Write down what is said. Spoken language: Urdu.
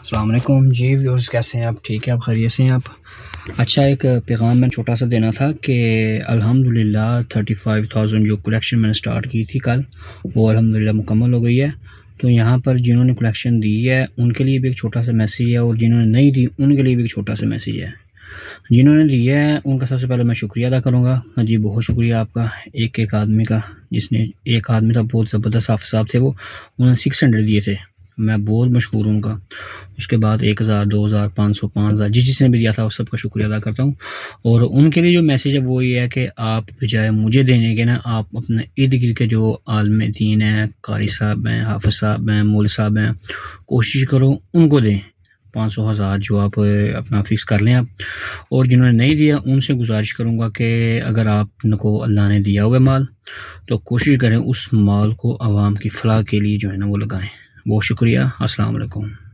السلام علیکم جی ویورز، کیسے ہیں آپ؟ ٹھیک ہے، آپ خیریت سے ہیں آپ؟ اچھا، ایک پیغام میں چھوٹا سا دینا تھا کہ الحمدللہ 35,000 جو کلیکشن میں نے سٹارٹ کی تھی کل، وہ الحمدللہ مکمل ہو گئی ہے۔ تو یہاں پر جنہوں نے کلیکشن دی ہے ان کے لیے بھی ایک چھوٹا سا میسیج ہے، اور جنہوں نے نہیں دی ان کے لیے بھی ایک چھوٹا سا میسیج ہے۔ جنہوں نے دی ہے ان کا سب سے پہلے میں شکریہ ادا کروں گا۔ جی بہت شکریہ آپ کا، ایک آدمی کا، جس نے ایک آدمی تھا، بہت زبردست حافظ صاحب تھے، وہ انہوں نے 600 دیے تھے، میں بہت مشکور ہوں ان کا۔ اس کے بعد 1000 2000 500 5000 جس نے بھی دیا تھا اس سب کا شکریہ ادا کرتا ہوں۔ اور ان کے لیے جو میسیج ہے وہ یہ ہے کہ آپ بجائے مجھے دینے کے نا، آپ اپنے ارد گرد کے جو عالم دین ہیں، قاری صاحب ہیں، حافظ صاحب ہیں، مول صاحب ہیں، کوشش کرو ان کو دیں 500 1000 جو آپ اپنا فکس کر لیں آپ۔ اور جنہوں نے نہیں دیا ان سے گزارش کروں گا کہ اگر آپ کو اللہ نے دیا ہوا مال تو کوشش کریں اس مال کو عوام کی فلاح کے لیے جو ہے نا وہ لگائیں۔ بہت شکریہ، السلام علیکم۔